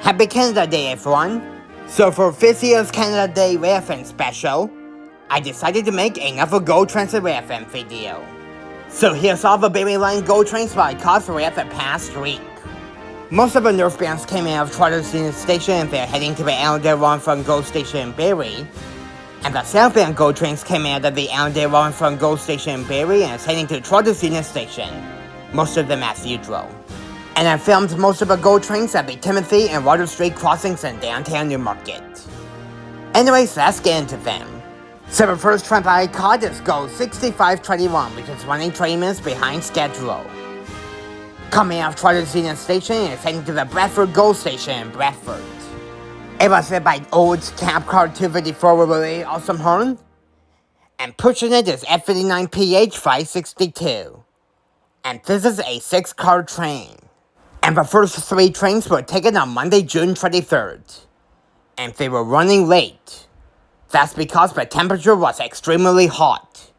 Happy Canada Day, everyone! So for this year's Canada Day Railfan special, I decided to make another GO Transit Railfan video. So here's all the Barrie Line GO trains that I caught throughout the past week. Most of the northbounds came out of Toronto Station and they're heading to the Railfan GO Station in Barrie. And the southbound GO trains came out of the Railfan GO Station in Barrie and is heading to Toronto Station, most of them as usual. And I filmed most of the GO trains at the Timothy and Water Street crossings in downtown Newmarket. Anyways, let's get into them. So the first train that I caught is GO 6521, which is running 20 minutes behind schedule. Coming out of Toronto Station, it's heading to the Bradford GO Station in Bradford. It was led by old cab car 254 with a really awesome horn. And pushing it is F59PH 562. And this is a 6-car train. And the first 3 trains were taken on Monday, June 23rd. And they were running late. That's because the temperature was extremely hot.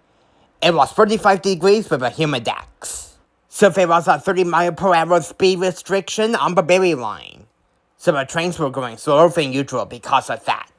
It was 35 degrees with a humidex. So there was a 30-mile-per-hour speed restriction on the Barrie line. So the trains were going slower than usual because of that.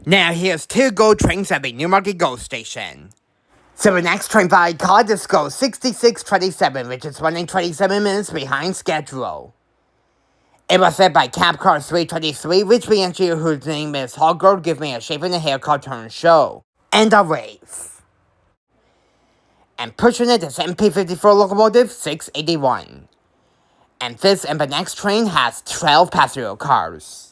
Now here's 2 GO trains at the Newmarket GO Station. So the next train that I caught is GO 6627, which is running 27 minutes behind schedule. It was led by cab car 323, which the engineer whose name is Hogger gave me a shave and a haircut turn show. And a wave. And pushing it is MP54 locomotive 681. And this and the next train has 12 passenger cars.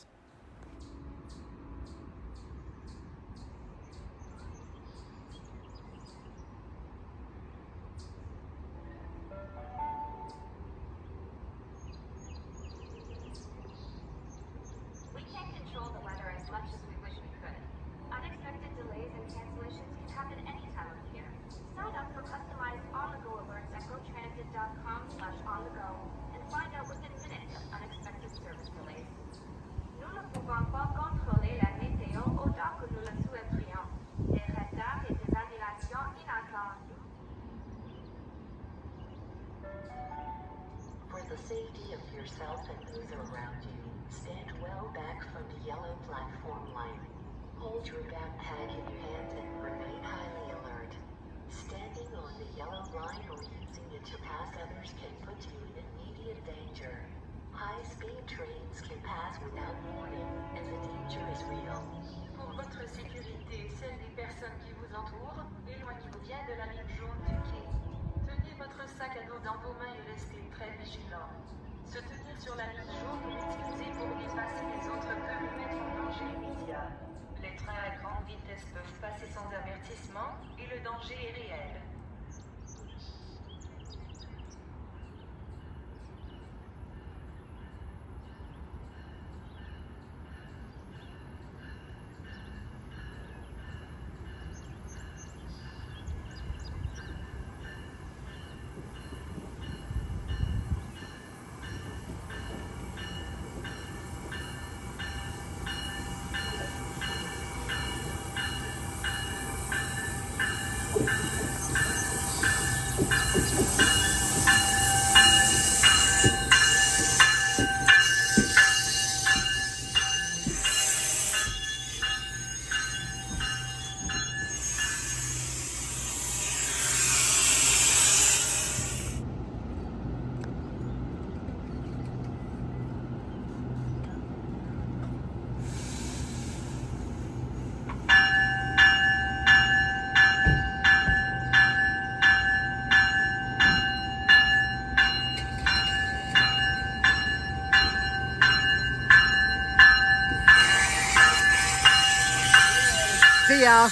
For the safety of yourself and those around you, stand well back from the yellow platform line. Hold your backpack in your hands and remain highly alert. Standing on the yellow line or using it to pass others can put you in immediate danger. High-speed trains can pass without warning, and the danger is real. Pour votre sécurité et celle des personnes qui vous entourent, éloignez-vous bien de la ligne jaune du quai. Tenez votre sac à dos dans vos mains et restez très vigilant. Se tenir sur la ligne jaune ou utiliser pour dépasser les autres peut vous mettre en danger immédiat. Les trains à grande vitesse peuvent passer sans avertissement et le danger est réel. See ya!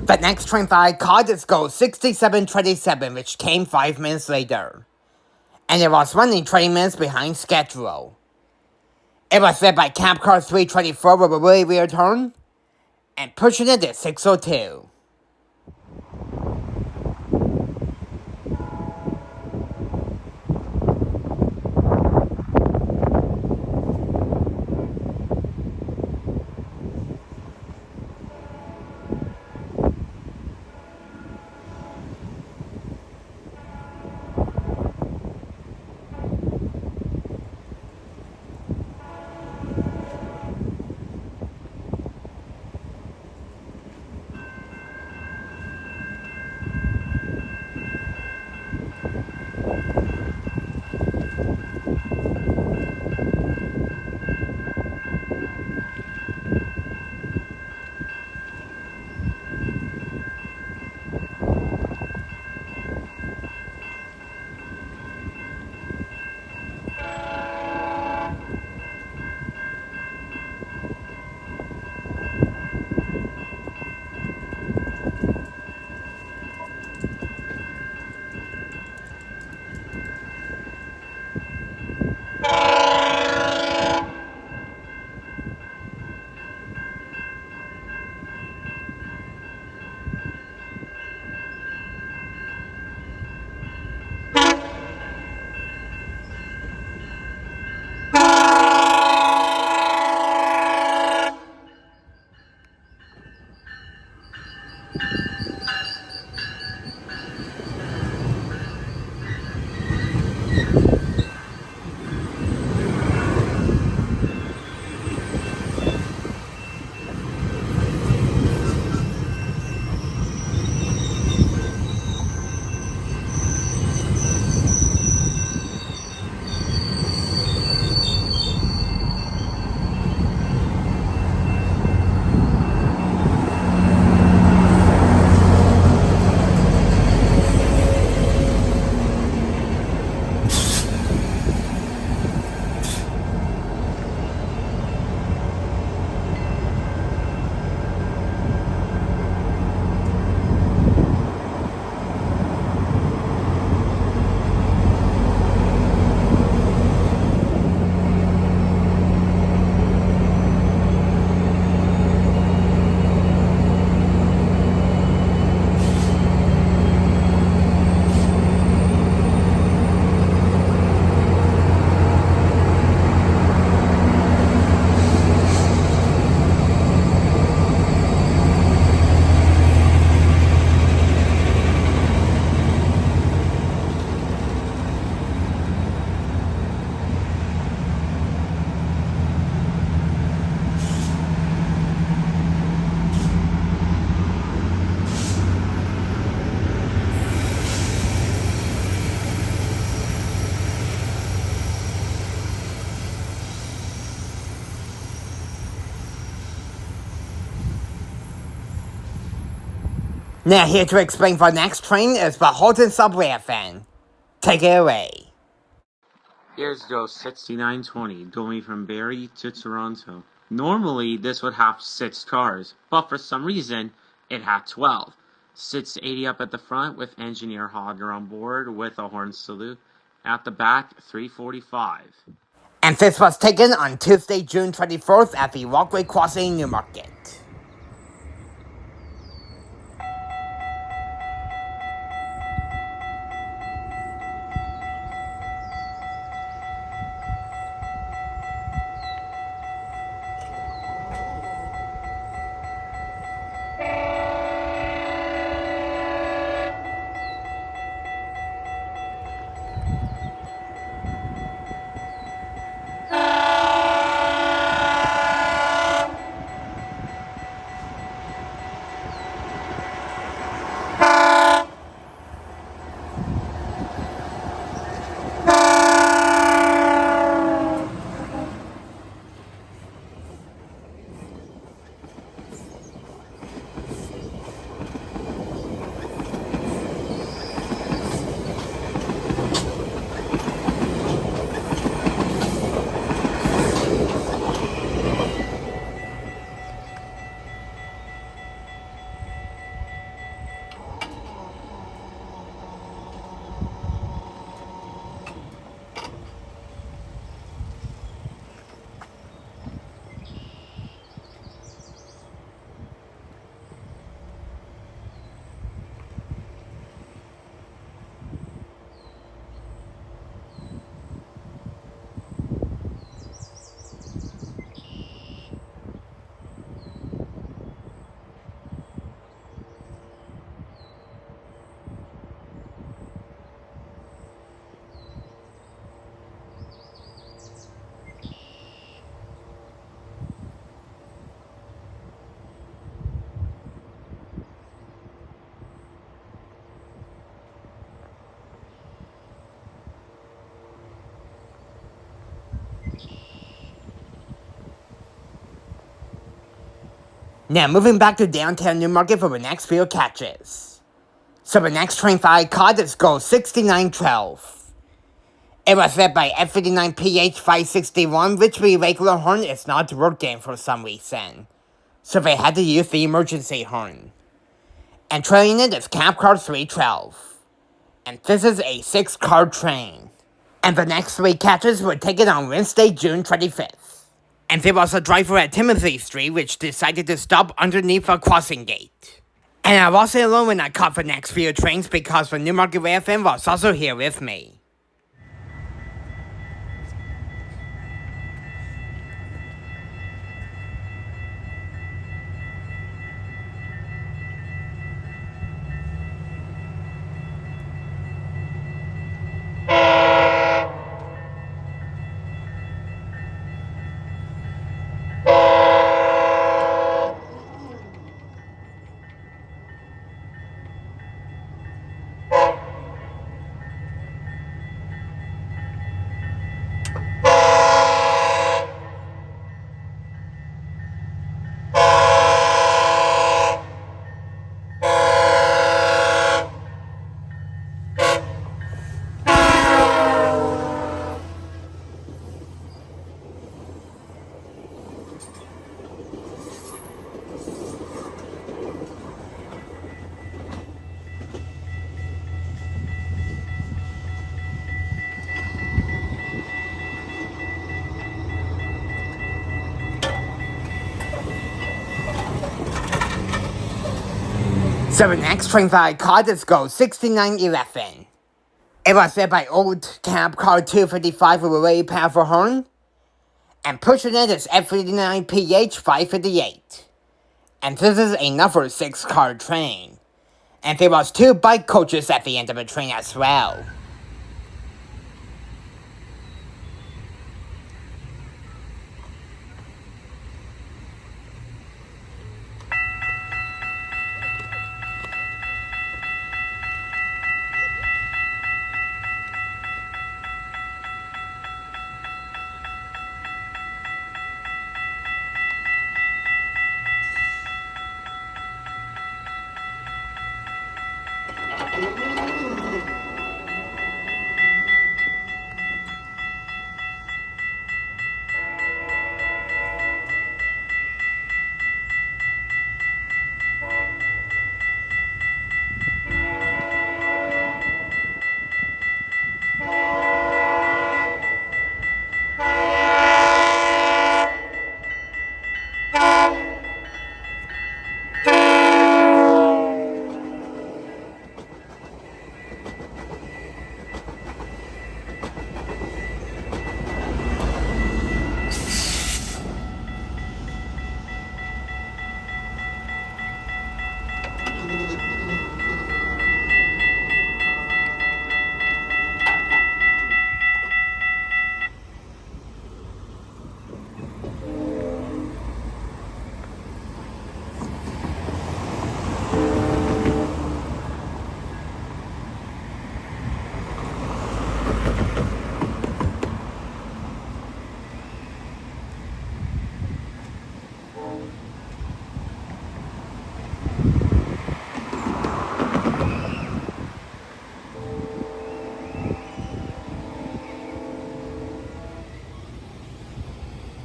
The next train that I caught is GO 6727, which came 5 minutes later. And it was running 20 minutes behind schedule. It was led by cab car 324 with a really weird turn, and pushing it at 602. Now here to explain the next train is the Halton Sub Railfan. Take it away. Here's GO 6920 going from Barrie to Toronto. Normally this would have 6 cars, but for some reason it had 12. Sits 80 up at the front with engineer Hogger on board with a horn salute. At the back, 345. And this was taken on Tuesday, June 24th at the Walkway crossing Newmarket. Now moving back to downtown Newmarket for the next few catches. So the next train that I caught is GO 6912. It was led by F59PH 561, which the regular horn is not working for some reason, so they had to use the emergency horn. And trailing it is Cab Car 312. And this is a 6-car train. And the next 3 catches were taken on Wednesday, June 25th. And there was a driver at Timothy Street which decided to stop underneath a crossing gate. And I wasn't alone when I caught the next few trains because the Newmarket Railfan was also here with me. So the next train that I caught is GO 6911. It was led by old Cab Car 255 with a very powerful horn, and pushing it is F59PH 558. And this is another 6-car train. And there was 2 bike coaches at the end of the train as well.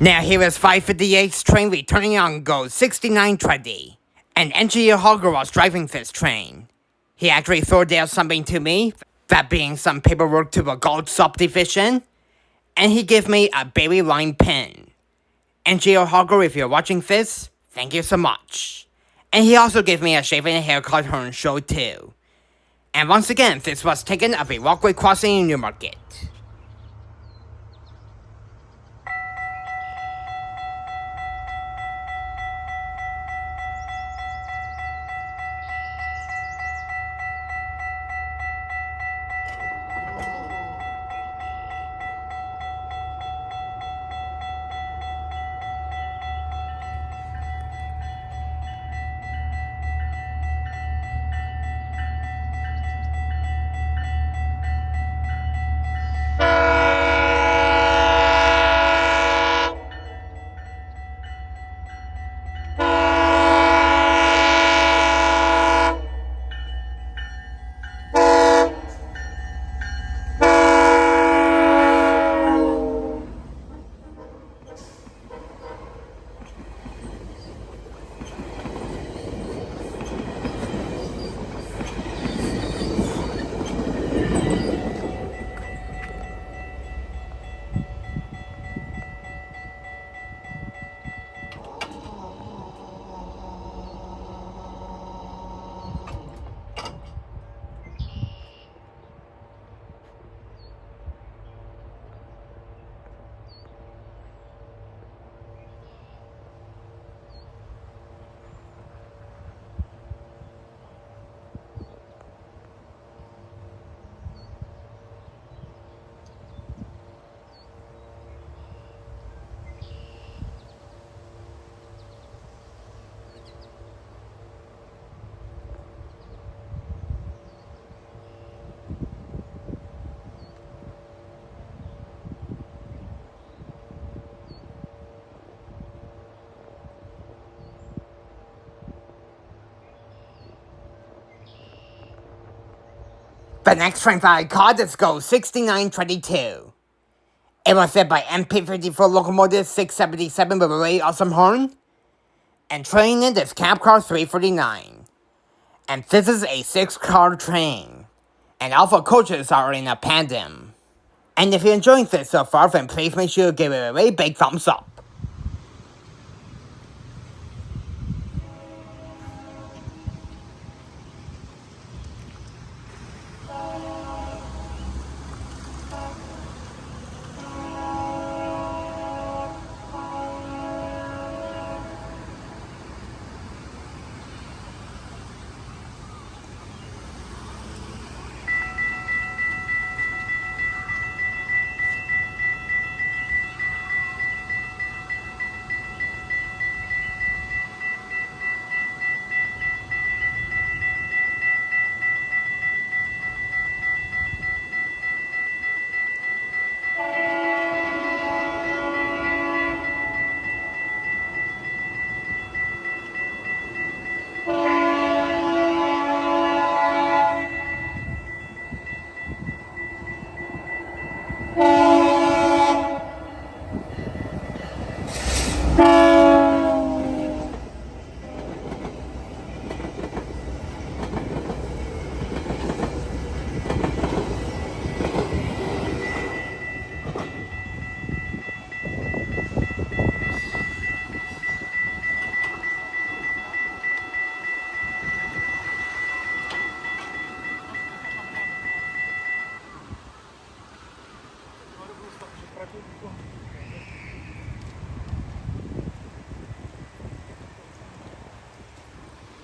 Now here is 558's train returning on GO 6920. And Engineer Hogger was driving this train. He actually threw down something to me, that being some paperwork to a gold subdivision, and he gave me a Barrie line pin. Engineer Hogger, if you're watching this, thank you so much. And he also gave me a shaving and haircut horn show too. And once again, this was taken at the Walkway crossing in Newmarket. The next train that I caught is GO 6922. It was hit by MP54 locomotive 677 with a really awesome horn. And training it is cab car 349. And this is a 6-car train. And all the coaches are in a tandem. And if you're enjoying this so far, then please make sure to give it a really big thumbs up.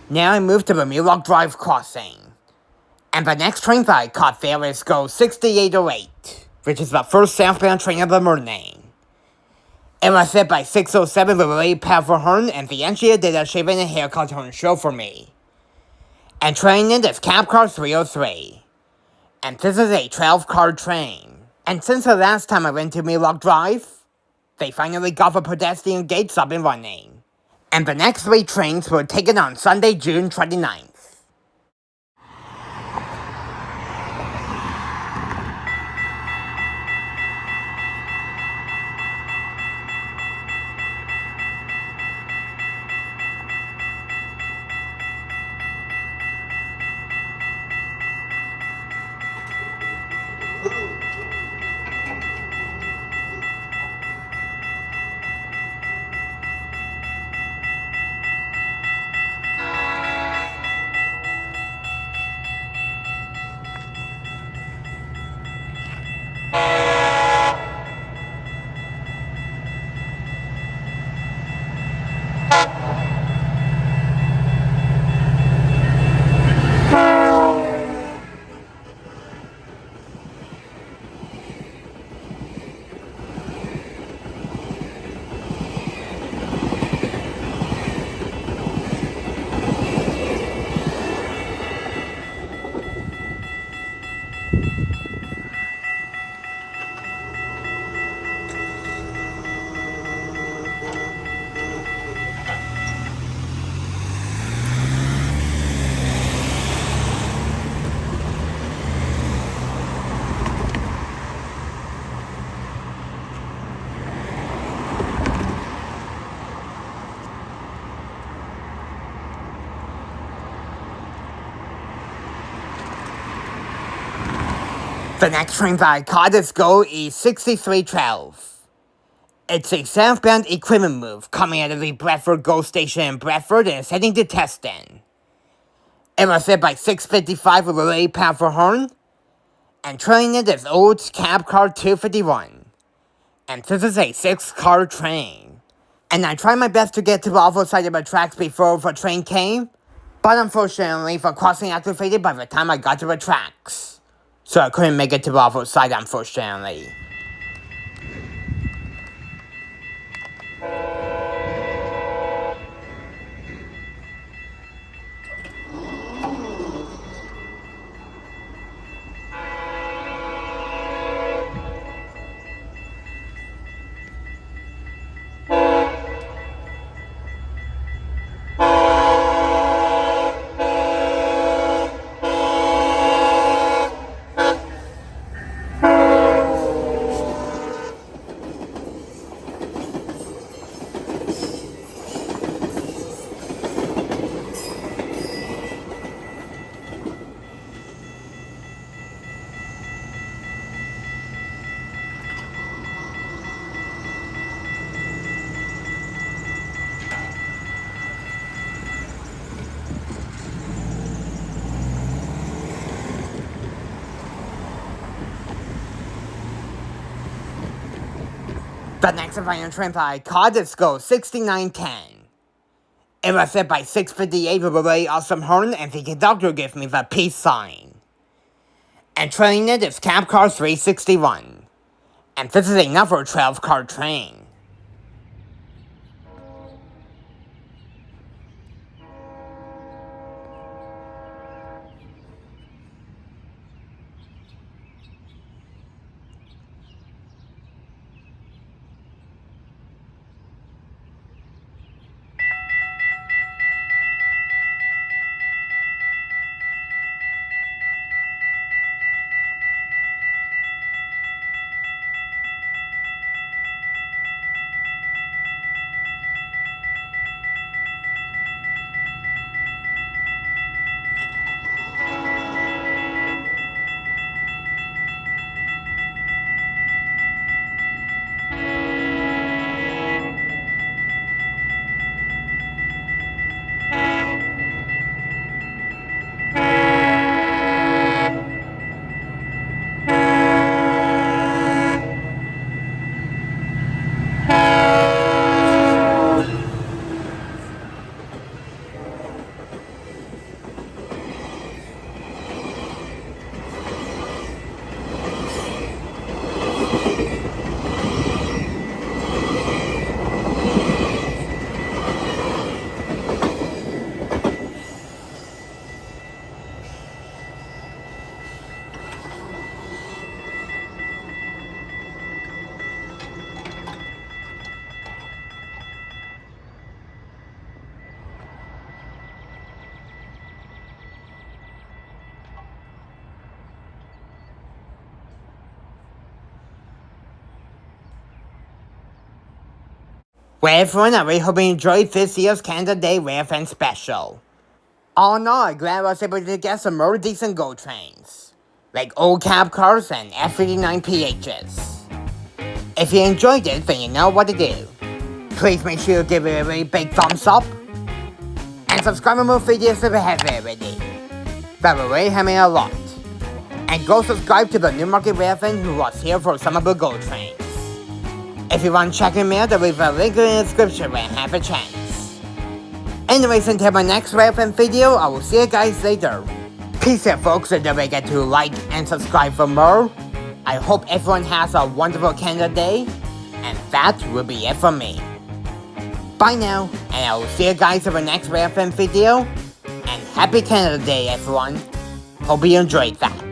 Now I move to the Newmarket Drive crossing. And the next train that I caught there is GO 6808, which is the first southbound train of the morning. It was hit by 607 with a really powerful horn, and the engineer did a shaving and haircut horn show for me. And training it is cab car 303. And this is a 12-car train. And since the last time I went to Newmarket Drive, they finally got the pedestrian gates up and running. And the next 3 trains were taken on Sunday, June 29th. The next train that I caught is GO is 6312. It's a southbound equipment move coming out of the Bradford GO Station in Bradford and is heading to Teston. It was hit by 655 with a really powerful horn, and trailing it is old cab car 251. And this is a 6-car train. And I tried my best to get to the opposite side of the tracks before the train came, but unfortunately the crossing activated by the time I got to the tracks. So I couldn't make it to the opposite side, unfortunately. The next final train that I caught is GO 6910. It was hit by 658 with a really awesome horn, and the conductor gave me the peace sign. And trailing it is cab car 361. And this is another 12-car train. Well everyone, I really hope you enjoyed this year's Canada Day Railfan special. All in all, I'm glad I was able to get some more decent GO trains, like old cab cars and F89 PHs. If you enjoyed it, then you know what to do. Please make sure you give it a really big thumbs up, and subscribe for more videos if you haven't already. That will really help me a lot. And go subscribe to the Newmarket Railfan who was here for some of the GO trains. If you want to check him out, I'll leave a link in the description when I have a chance. Anyways, until my next Railfan video, I will see you guys later. Peace out folks, and don't forget to like and subscribe for more. I hope everyone has a wonderful Canada Day, and that will be it for me. Bye now, and I will see you guys in the next Railfan video, and happy Canada Day everyone. Hope you enjoyed that.